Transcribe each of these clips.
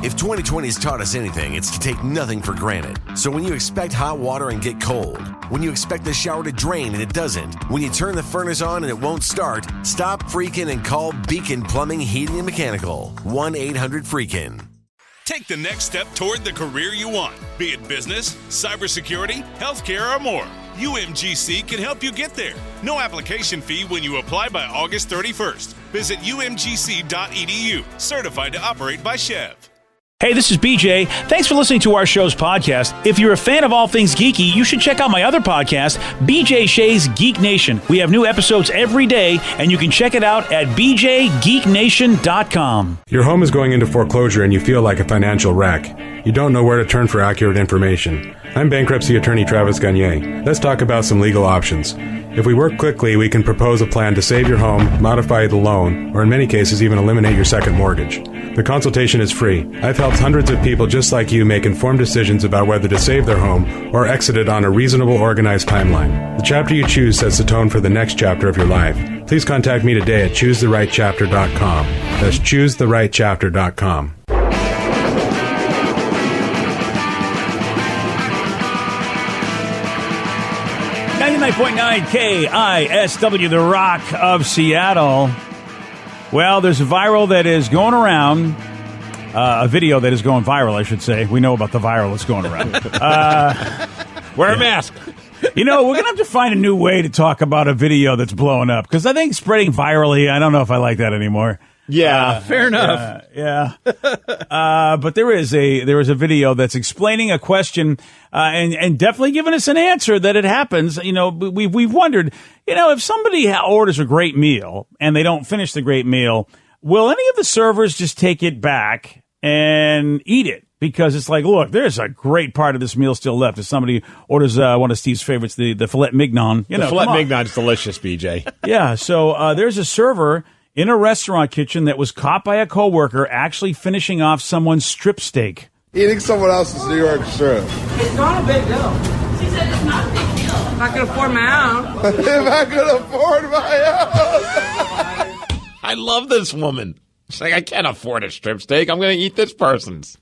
If 2020 has taught us anything, it's to take nothing for granted. So when you expect hot water and get cold, when you expect the shower to drain and it doesn't, when you turn the furnace on and it won't start, stop freaking and call Beacon Plumbing, Heating, and Mechanical. 1-800-FREAKIN'. Take the next step toward the career you want, be it business, cybersecurity, healthcare, or more. UMGC can help you get there. No application fee when you apply by August 31st. Visit umgc.edu. Certified to operate by Chev. Hey, this is BJ. Thanks for listening to our show's podcast. If you're a fan of all things geeky, you should check out my other podcast, BJ Shea's Geek Nation. We have new episodes every day, and you can check it out at bjgeeknation.com. Your home is going into foreclosure and you feel like a financial wreck. You don't know where to turn for accurate information. I'm bankruptcy attorney Travis Gagne. Let's talk about some legal options. If we work quickly, we can propose a plan to save your home, modify the loan, or in many cases even eliminate your second mortgage. The consultation is free. I've helped hundreds of people just like you make informed decisions about whether to save their home or exit it on a reasonable, organized timeline. The chapter you choose sets the tone for the next chapter of your life. Please contact me today at choosetherightchapter.com. That's choosetherightchapter.com. 99.9 KISW, the Rock of Seattle. Well, there's a viral that is going around, a video that is going viral, I should say. We know about the viral that's going around. Wear a mask. You know, we're going to have to find a new way to talk about a video that's blowing up, because I think spreading virally, I don't know if I like that anymore. Yeah, fair enough. Yeah. But there is a video that's explaining a question and definitely giving us an answer that it happens. You know, we've wondered, you know, if somebody orders a great meal and they don't finish the great meal, will any of the servers just take it back and eat it? Because it's like, look, there's a great part of this meal still left. If somebody orders one of Steve's favorites, the filet mignon. You know, the filet mignon is delicious, BJ. Yeah, so there's a server in a restaurant kitchen that was caught by a coworker actually finishing off someone's strip steak. Eating someone else's New York strip. It's not a big deal. She said it's not a big deal. If I could afford my own. If I could afford my own. I love this woman. She's like, I can't afford a strip steak. I'm going to eat this person's.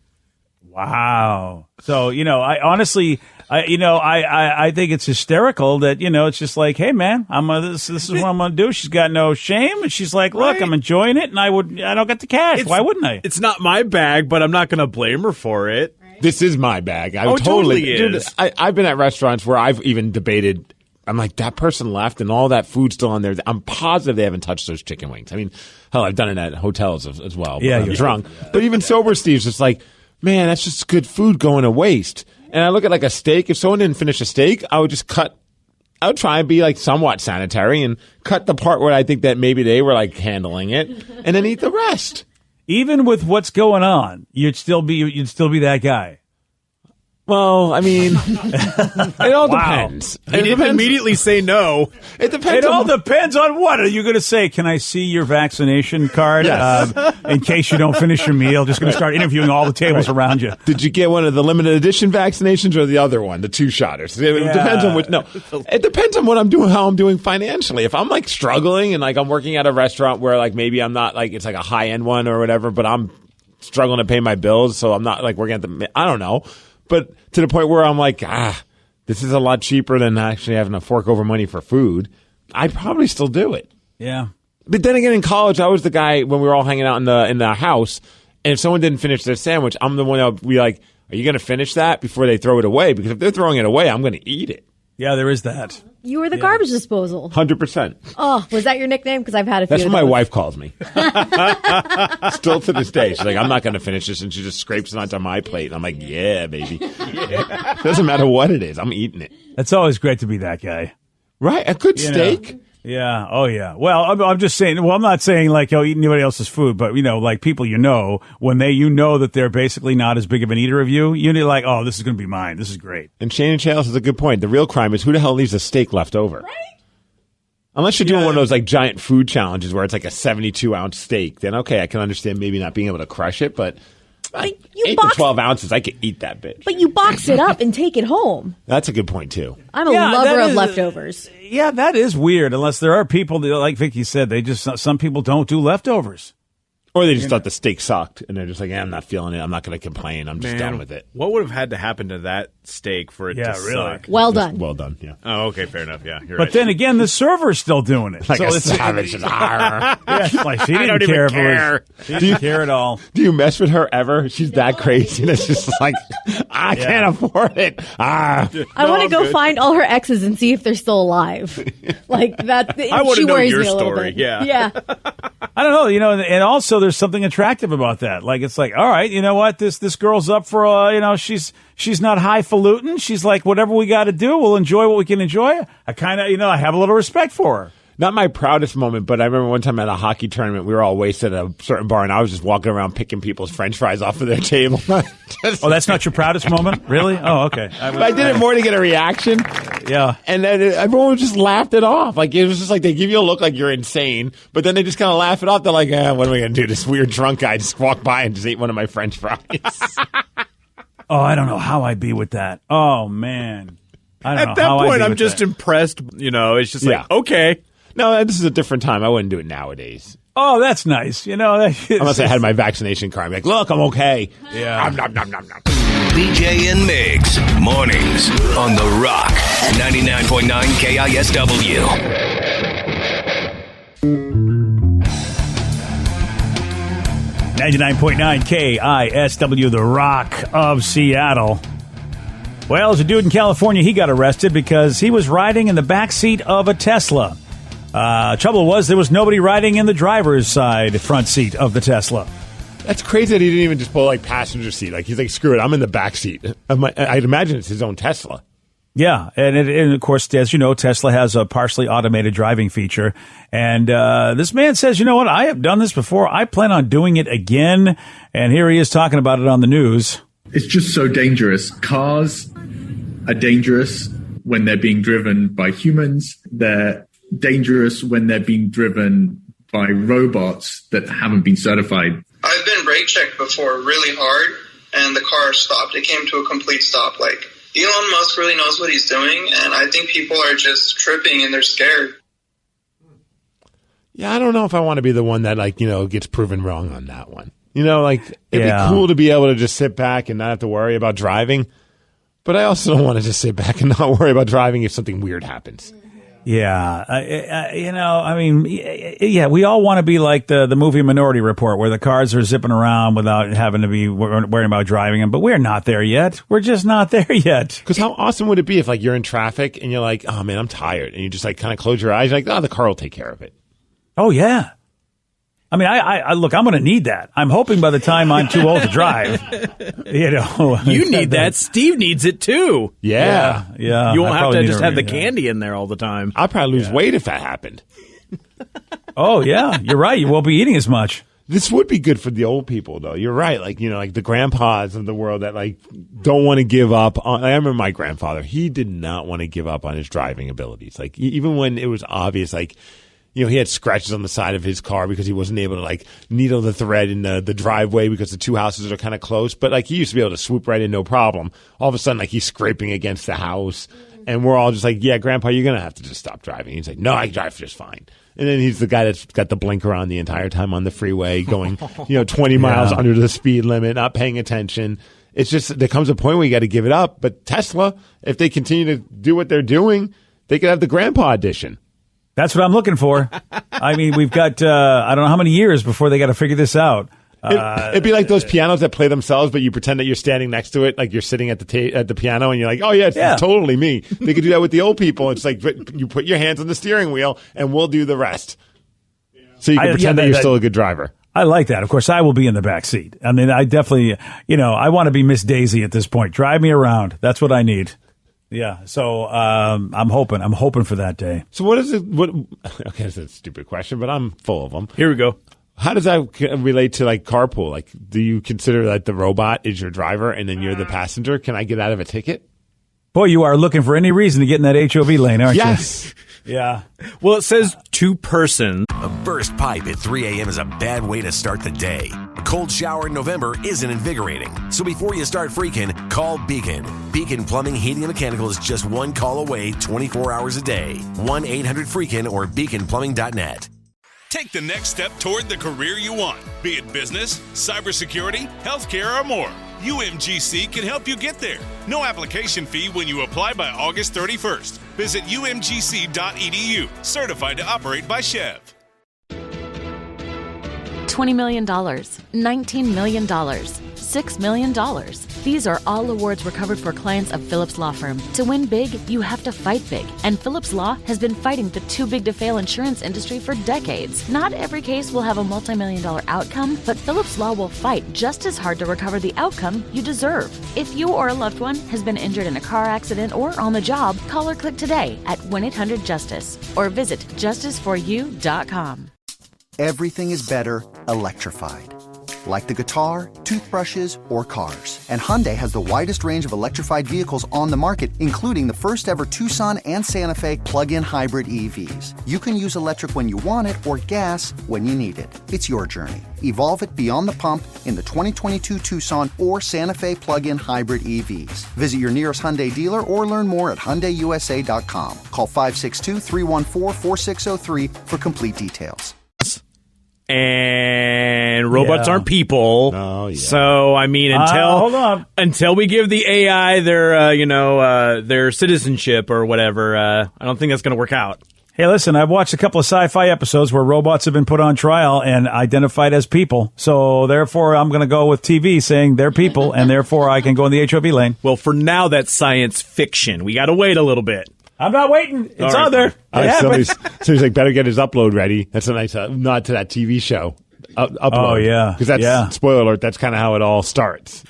Wow. So, you know, I honestly, I think it's hysterical that, you know, it's just like, hey, man, this is what I'm going to do. She's got no shame. And she's like, look, I'm enjoying it. And I don't get the cash. Why wouldn't I? It's not my bag, but I'm not going to blame her for it. This is my bag. Totally is. Dude, I've been at restaurants where I've even debated. I'm like, that person left and all that food's still on there. I'm positive they haven't touched those chicken wings. I mean, hell, I've done it at hotels as well. Yeah, you're drunk. Yeah. But even sober Steve's just like, man, that's just good food going to waste. And I look at like a steak. If someone didn't finish a steak, I would try and be like somewhat sanitary and cut the part where I think that maybe they were like handling it and then eat the rest. Even with what's going on, you'd still be that guy. Well, I mean, it all depends. He didn't immediately say no. It depends. It all depends on what. Are you going to say, can I see your vaccination card? Yes. In case you don't finish your meal, just going to start interviewing all the tables around you. Did you get one of the limited edition vaccinations or the other one, the two-shotters? It depends on which. No, it depends on what I'm doing, how I'm doing financially. If I'm like struggling and like I'm working at a restaurant where like maybe I'm not like, it's like a high-end one or whatever, but I'm struggling to pay my bills, so I'm not like working at I don't know. But to the point where I'm like, this is a lot cheaper than actually having to fork over money for food, I'd probably still do it. Yeah. But then again, in college, I was the guy when we were all hanging out in the house, and if someone didn't finish their sandwich, I'm the one that would be like, are you going to finish that before they throw it away? Because if they're throwing it away, I'm going to eat it. Yeah, there is that. You were the garbage disposal. 100%. Oh, was that your nickname? Because I've had a few. That's what my wife calls me. Still to this day. She's like, I'm not going to finish this. And she just scrapes it onto my plate. And I'm like, yeah, baby. Yeah. Doesn't matter what it is. I'm eating it. It's always great to be that guy. Right. A good steak. Know. Yeah. Oh, yeah. Well, I'm just saying, I'm not saying like, eat anybody else's food, but, like people when you know that they're basically not as big of an eater of you, you're like, oh, this is going to be mine. This is great. And Shannon Chales has a good point. The real crime is who the hell leaves a steak left over? Right? Unless you're doing one of those like giant food challenges where it's like a 72-ounce steak, then okay, I can understand maybe not being able to crush it, but 8 to 12 ounces, I could eat that bitch. But you box it up and take it home. That's a good point, too. I'm a lover of leftovers. Yeah, that is weird, unless there are people that, like Vicky said, some people don't do leftovers. Or they just thought the steak sucked, and they're just like, I'm not feeling it. I'm not going to complain. I'm just done with it. What would have had to happen to that steak for it to suck? Well done. Well done, yeah. Oh, okay, fair enough, yeah. You're But right. then again, the server's still doing it. Like so a it's savage. yeah, like she didn't don't care even if it care. was. She didn't care at all. Do you mess with her ever? She's that crazy. And it's just like, I can't afford it. I want to go find all her exes and see if they're still alive. Like that. I want to she know worries your me a little story. bit. Yeah. Yeah. I don't know, and also there's something attractive about that. Like it's like, all right, you know what, this girl's up for, she's not highfalutin. She's like, whatever we got to do, we'll enjoy what we can enjoy. I kind of, I have a little respect for her. Not my proudest moment, but I remember one time at a hockey tournament, we were all wasted at a certain bar, and I was just walking around picking people's French fries off of their table. Oh, that's not your proudest moment, really? Oh, okay. I did it more to get a reaction. Yeah. And then everyone just laughed it off. Like, it was just like they give you a look like you're insane, but then they just kind of laugh it off. They're like, what are we going to do? This weird drunk guy just walked by and just ate one of my French fries. Oh, I don't know how I'd be with that. Oh, man. I don't know At that how I'd point, be I'm with just that. impressed. It's just like, Yeah. okay. No, this is a different time. I wouldn't do it nowadays. Oh, that's nice. Unless I had my vaccination card. I'm like, look, I'm okay. Yeah. Nom, nom, nom, nom. BJ and Migs, mornings on The Rock, 99.9 KISW. 99.9 KISW, The Rock of Seattle. Well, there's a dude in California, he got arrested because he was riding in the backseat of a Tesla. Trouble was, there was nobody riding in the driver's side front seat of the Tesla. That's crazy that he didn't even just pull, like, passenger seat. Like, he's like, screw it, I'm in the back seat. I'd imagine it's his own Tesla. Yeah, and of course, as you know, Tesla has a partially automated driving feature. And this man says, you know what, I have done this before. I plan on doing it again. And here he is talking about it on the news. It's just so dangerous. Cars are dangerous when they're being driven by humans. They're dangerous when they're being driven by robots that haven't been certified. I've been brake checked before really hard, and the car stopped. It came to a complete stop. Like, Elon Musk really knows what he's doing, and I think people are just tripping and they're scared. Yeah, I don't know if I want to be the one that, gets proven wrong on that one. It'd be cool to be able to just sit back and not have to worry about driving. But I also don't want to just sit back and not worry about driving if something weird happens. Yeah. We all want to be like the movie Minority Report, where the cars are zipping around without having to be worrying about driving them. But we're not there yet. We're just not there yet. Because how awesome would it be if, you're in traffic and you're like, oh, man, I'm tired. And you just, kind of close your eyes. You're like, the car will take care of it. Oh, yeah. I mean, I look, I'm going to need that. I'm hoping by the time I'm too old to drive, You need that. Steve needs it too. Yeah. Yeah. You won't have to just have the candy in there all the time. I'll probably lose weight if that happened. Oh, yeah. You're right. You won't be eating as much. This would be good for the old people, though. You're right. Like the grandpas of the world that, don't want to give up on. I remember my grandfather. He did not want to give up on his driving abilities. Even when it was obvious, he had scratches on the side of his car because he wasn't able to, needle the thread in the driveway because the two houses are kind of close. But, he used to be able to swoop right in, no problem. All of a sudden, he's scraping against the house. And we're all just like, yeah, Grandpa, you're going to have to just stop driving. He's like, no, I drive just fine. And then he's the guy that's got the blinker on the entire time on the freeway going, 20 miles under the speed limit, not paying attention. It's just, there comes a point where you got to give it up. But Tesla, if they continue to do what they're doing, they could have the Grandpa edition. That's what I'm looking for. I mean, we've got, I don't know how many years before they got to figure this out. It'd be like those pianos that play themselves, but you pretend that you're standing next to it, like you're sitting at the piano, and you're like, oh, yeah, it's totally me. They could do that with the old people. It's like you put your hands on the steering wheel, and we'll do the rest. So you can pretend that you're still a good driver. I like that. Of course, I will be in the back seat. I mean, I definitely, I want to be Miss Daisy at this point. Drive me around. That's what I need. Yeah, so I'm hoping for that day. So what is it? Okay, that's a stupid question, but I'm full of them. Here we go. How does that relate to carpool? Do you consider that the robot is your driver and then you're the passenger? Can I get out of a ticket? Boy, you are looking for any reason to get in that HOV lane, aren't you? Yes. Yeah. Well, it says two-person. A burst pipe at 3 a.m. is a bad way to start the day. A cold shower in November isn't invigorating. So before you start freaking, call Beacon. Beacon Plumbing, Heating, and Mechanical is just one call away 24 hours a day. 1-800-FREAKIN or beaconplumbing.net. Take the next step toward the career you want, be it business, cybersecurity, healthcare, or more. UMGC can help you get there. No application fee when you apply by August 31st. Visit umgc.edu, certified to operate by Chev. $20 million, $19 million, $6 million. These are all awards recovered for clients of Phillips Law Firm. To win big, you have to fight big. And Phillips Law has been fighting the too big to fail insurance industry for decades. Not every case will have a multi-million-dollar outcome, but Phillips Law will fight just as hard to recover the outcome you deserve. If you or a loved one has been injured in a car accident or on the job, call or click today at 1-800-JUSTICE or visit justiceforyou.com. Everything is better electrified. Like the guitar, toothbrushes, or cars. And Hyundai has the widest range of electrified vehicles on the market, including the first ever Tucson and Santa Fe plug-in hybrid EVs. You can use electric when you want it or gas when you need it. It's your journey. Evolve it beyond the pump in the 2022 Tucson or Santa Fe plug-in hybrid EVs. Visit your nearest Hyundai dealer or learn more at HyundaiUSA.com. Call 562-314-4603 for complete details. And robots aren't people. Oh, yeah. So I mean, until we give the AI their citizenship or whatever, I don't think that's going to work out. Hey, listen, I've watched a couple of sci-fi episodes where robots have been put on trial and identified as people. So therefore, I'm going to go with TV saying they're people, and therefore I can go in the HOV lane. Well, for now, that's science fiction. We got to wait a little bit. I'm not waiting. It's on there. So he's like, better get his upload ready. That's a nice nod to that TV show. Upload. Oh, yeah. Because that's, spoiler alert, that's kind of how it all starts.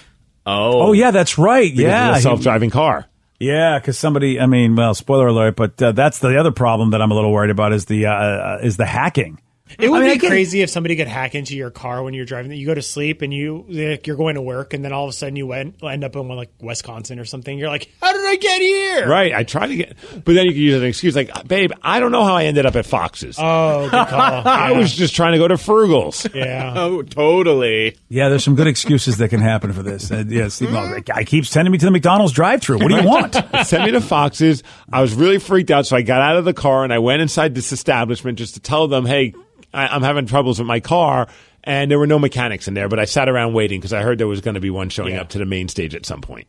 Oh, yeah, that's right. Because of a self-driving car. Yeah, because spoiler alert, but that's the other problem that I'm a little worried about is the hacking. It would be crazy if somebody could hack into your car when you're driving. You go to sleep and you're going to work, and then all of a sudden you end up in like Wisconsin or something. You're like, how did I get here? Right. I tried to get, but then you can use an excuse like, babe, I don't know how I ended up at Fox's. Oh, good call. Yeah. I was just trying to go to Frugal's. Yeah. Oh, totally. Yeah, there's some good excuses that can happen for this. The guy keeps sending me to the McDonald's drive-thru. What do you want? Send me to Fox's. I was really freaked out, so I got out of the car and I went inside this establishment just to tell them, hey, I'm having troubles with my car, and there were no mechanics in there, but I sat around waiting because I heard there was going to be one showing up to the main stage at some point.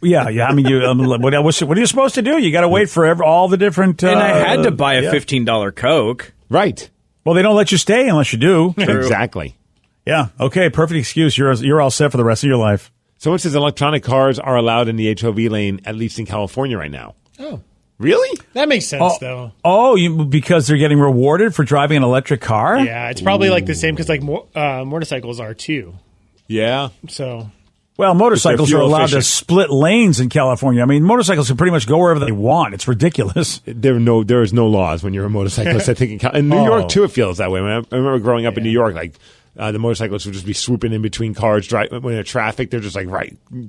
Yeah. I mean, what are you supposed to do? You got to wait for all the different. And I had to buy a $15 Coke. Right. Well, they don't let you stay unless you do. Exactly. Yeah. Okay. Perfect excuse. You're all set for the rest of your life. Someone says electronic cars are allowed in the HOV lane, at least in California right now. Oh. Really? That makes sense, though. Oh, because they're getting rewarded for driving an electric car? Yeah, it's probably like the same because like motorcycles are too. Yeah. So. Well, motorcycles are allowed to split lanes in California. I mean, motorcycls can pretty much go wherever they want. It's ridiculous. There is no laws when you're a motorcyclist. I think in New York too, it feels that way. I remember growing up in New York, like. The motorcyclists would just be swooping in between cars. When in traffic, they're just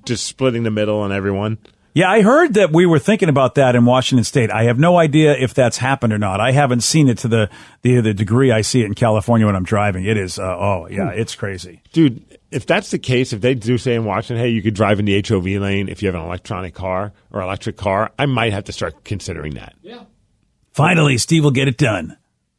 just splitting the middle on everyone. Yeah, I heard that we were thinking about that in Washington State. I have no idea if that's happened or not. I haven't seen it to the degree I see it in California when I'm driving. It is, it's crazy. Dude, if that's the case, if they do say in Washington, hey, you could drive in the HOV lane if you have an electronic car or electric car, I might have to start considering that. Yeah. Finally, Steve will get it done.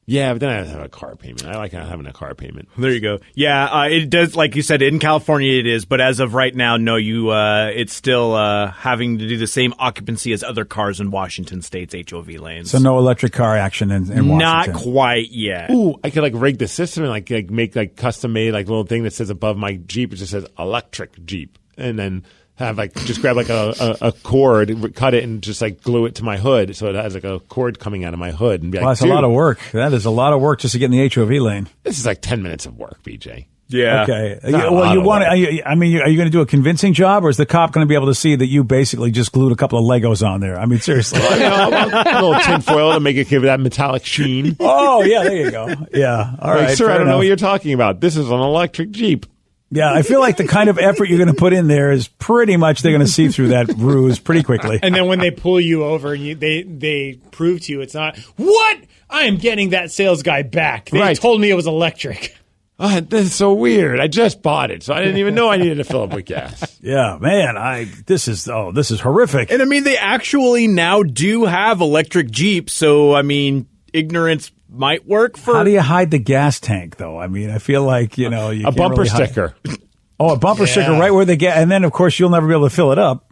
Yeah, but then I have to have a car payment. I like having a car payment. There you go. Yeah, it does. Like you said, in California it is, but as of right now, no. It's still having to do the same occupancy as other cars in Washington State's HOV lanes. So no electric car action in Washington. Not quite yet. Ooh, I could rig the system and make custom made little thing that says above my Jeep. It just says electric Jeep, and then have just grab a cord, cut it, and just glue it to my hood, so it has a cord coming out of my hood, and be that's a lot of work. That is a lot of work just to get in the HOV lane. This is 10 minutes of work, BJ. Yeah. Okay. Well, you want? Are you going to do a convincing job, or is the cop going to be able to see that you basically just glued a couple of Legos on there? I mean, seriously. A little tinfoil to make it give that metallic sheen. Oh yeah, there you go. Yeah. All right, sir. I don't know what you're talking about. This is an electric Jeep. Yeah, I feel like the kind of effort you're going to put in there is pretty much they're going to see through that ruse pretty quickly. And then when they pull you over and they prove to you it's not, what? I am getting that sales guy back. They told me it was electric. Oh, this is so weird. I just bought it, so I didn't even know I needed to fill up with gas. Yeah, man, this is horrific. And I mean, they actually now do have electric Jeeps, so I mean, ignorance might work for. How do you hide the gas tank, though? I mean, I feel like, you can't bumper really sticker. Oh, a bumper sticker right where they get, and then of course you'll never be able to fill it up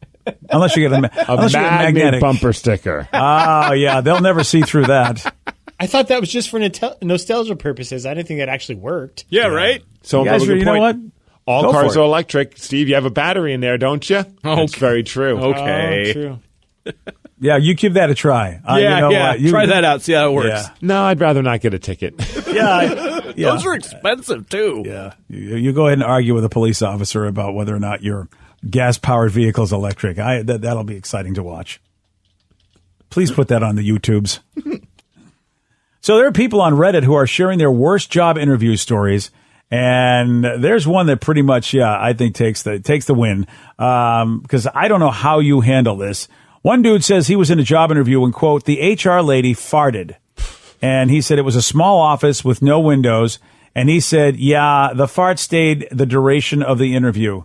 unless you get a magnetic bumper sticker. Oh yeah, they'll never see through that. I thought that was just for nostalgia purposes. I didn't think that actually worked. Yeah, right? So, you guys, you know what? All cars are electric. Steve, you have a battery in there, don't you? Oh, that's very true. Okay. Oh, true. Yeah, you give that a try. Try that out. See how it works. Yeah. No, I'd rather not get a ticket. Those are expensive too. Yeah, you go ahead and argue with a police officer about whether or not your gas-powered vehicle is electric. That'll be exciting to watch. Please put that on the YouTubes. So there are people on Reddit who are sharing their worst job interview stories, and there's one that pretty much, I think takes the win because I don't know how you handle this. One dude says he was in a job interview and, quote, the HR lady farted. And he said it was a small office with no windows. And he said, the fart stayed the duration of the interview.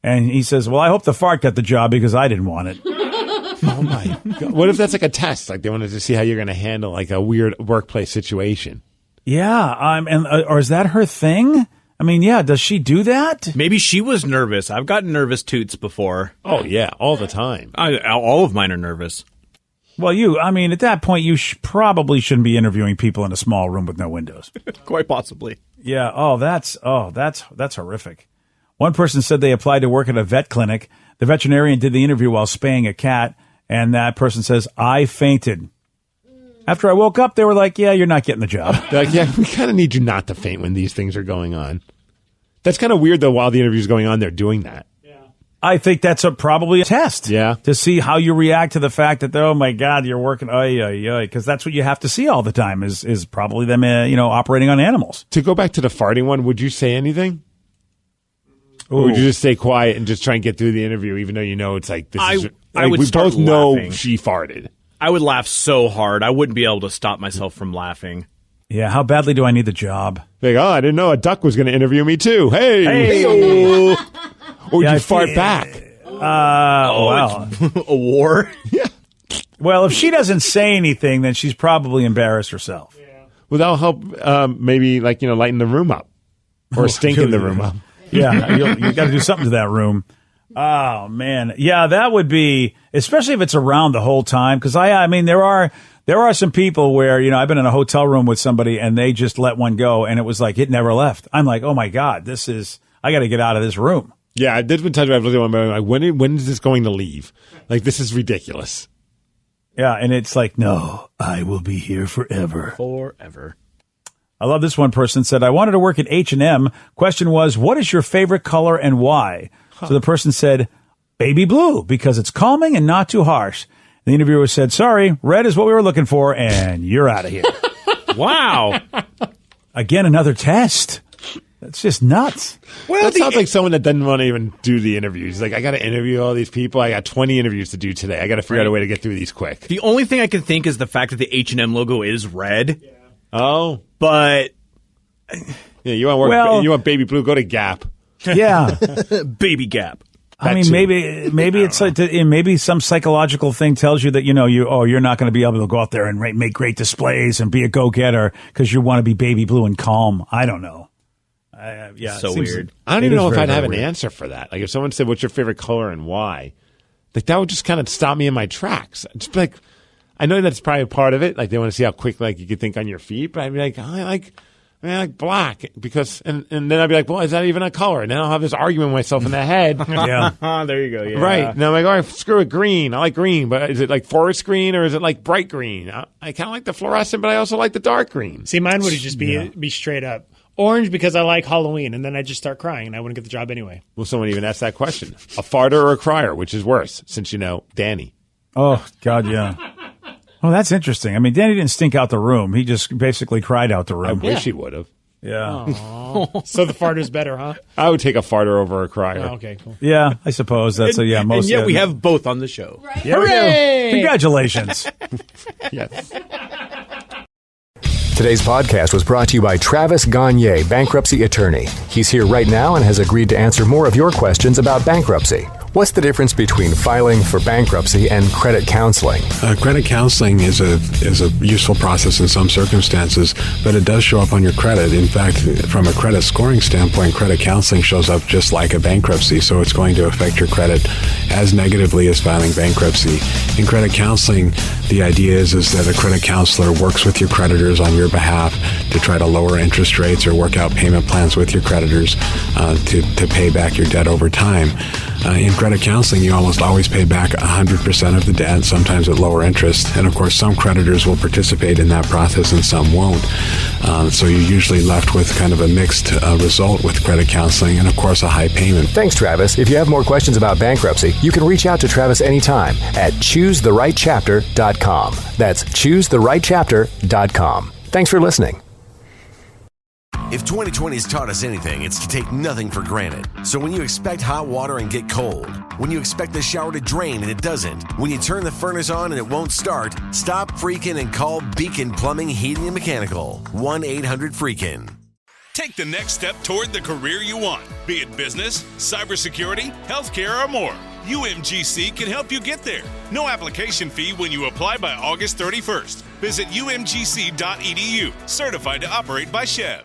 And he says, well, I hope the fart got the job because I didn't want it. Oh, my God. What if that's like a test? Like they wanted to see how you're going to handle like a weird workplace situation. Yeah. Or is that her thing? I mean, does she do that? Maybe she was nervous. I've gotten nervous toots before. Oh, yeah, all the time. All of mine are nervous. Well, at that point, you probably shouldn't be interviewing people in a small room with no windows. Quite possibly. Yeah. That's horrific. One person said they applied to work at a vet clinic. The veterinarian did the interview while spaying a cat, and that person says, I fainted. After I woke up, they were like, you're not getting the job. They're like, we kind of need you not to faint when these things are going on. That's kind of weird, though, while the interview's going on, they're doing that. I think that's probably a test. Yeah. To see how you react to the fact that, oh, my God, you're working, because that's what you have to see all the time is probably them, operating on animals. To go back to the farting one, would you say anything? Or would you just stay quiet and just try and get through the interview, even though you know it's like, we both know she farted? I would laugh so hard. I wouldn't be able to stop myself from laughing. Yeah, how badly do I need the job? Like, I didn't know a duck was going to interview me too. Hey! Or you fart back. Wow. A war? Yeah. Well, if she doesn't say anything, then she's probably embarrassed herself. Yeah. Well, that'll help maybe lighten the room up. Or stink in the room up. Yeah, you got to do something to that room. Oh, man. Yeah, that would be, especially if it's around the whole time. Because, I mean, there are some people where, I've been in a hotel room with somebody and they just let one go and it was like, it never left. I'm like, oh, my God, I got to get out of this room. Yeah, there's been times where I've looked at one and I'm like, when is this going to leave? Like, this is ridiculous. Yeah, and it's like, no, I will be here forever. Forever. I love this one person said, I wanted to work at H&M. Question was, what is your favorite color and why? So the person said, baby blue, because it's calming and not too harsh. The interviewer said, sorry, red is what we were looking for, and you're out of here. Wow. Again, another test. That's just nuts. Well, that sounds like someone that doesn't want to even do the interviews. He's like, I got to interview all these people. I got 20 interviews to do today. I got to figure out a way to get through these quick. The only thing I can think is the fact that the H&M logo is red. Yeah. Oh. But yeah, you want to work? Well, you want baby blue? Go to Gap. Yeah, Baby Gap. I mean, maybe it's like maybe some psychological thing tells you that you're not going to be able to go out there and make great displays and be a go-getter because you want to be baby blue and calm. I don't know. So weird. I don't even know if I'd have an answer for that. Like if someone said, "What's your favorite color and why?" Like that would just kind of stop me in my tracks. Just like I know that's probably a part of it. Like they want to see how quick you could think on your feet. But I'd be like, I like black because, and then I'd be like, well, is that even a color? And then I'll have this argument with myself in the head. Yeah. There you go. Yeah. Right. And I'm like, all right, screw it, green. I like green, but is it like forest green or is it like bright green? I kind of like the fluorescent, but I also like the dark green. See, mine would just be straight up orange because I like Halloween, and then I just start crying and I wouldn't get the job anyway. Well, someone even asked that question. A farter or a crier, which is worse, since Danny. Oh, God, yeah. Oh, that's interesting. I mean, Danny didn't stink out the room. He just basically cried out the room. I wish he would have. Yeah. So the farter's better, huh? I would take a farter over a crier. Oh, okay, cool. Yeah, I suppose that's and yet we have both on the show. Right. Yeah, hooray! Congratulations. Yes. Today's podcast was brought to you by Travis Gagne, bankruptcy attorney. He's here right now and has agreed to answer more of your questions about bankruptcy. What's the difference between filing for bankruptcy and credit counseling? Credit counseling is a useful process in some circumstances, but it does show up on your credit. In fact, from a credit scoring standpoint, credit counseling shows up just like a bankruptcy, so it's going to affect your credit as negatively as filing bankruptcy. In credit counseling, the idea is that a credit counselor works with your creditors on your behalf to try to lower interest rates or work out payment plans with your creditors to pay back your debt over time. In credit counseling, you almost always pay back 100% of the debt, sometimes at lower interest. And of course, some creditors will participate in that process and some won't. So you're usually left with kind of a mixed result with credit counseling and, of course, a high payment. Thanks, Travis. If you have more questions about bankruptcy, you can reach out to Travis anytime at ChooseTheRightChapter.com. That's ChooseTheRightChapter.com. Thanks for listening. If 2020 has taught us anything, it's to take nothing for granted. So when you expect hot water and get cold, when you expect the shower to drain and it doesn't, when you turn the furnace on and it won't start, stop freaking and call Beacon Plumbing, Heating, and Mechanical. 1-800-FREAKIN'. Take the next step toward the career you want, be it business, cybersecurity, healthcare, or more. UMGC can help you get there. No application fee when you apply by August 31st. Visit umgc.edu, certified to operate by Chev.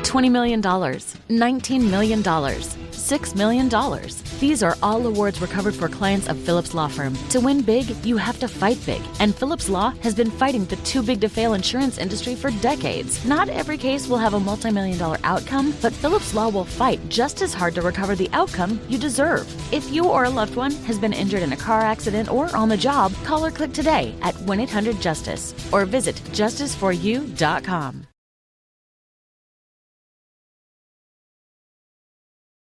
$20 million, $19 million, $6 million. These are all awards recovered for clients of Phillips Law Firm. To win big, you have to fight big. And Phillips Law has been fighting the too big to fail insurance industry for decades. Not every case will have a multi-million-dollar outcome, but Phillips Law will fight just as hard to recover the outcome you deserve. If you or a loved one has been injured in a car accident or on the job, call or click today at 1-800-JUSTICE or visit justiceforyou.com.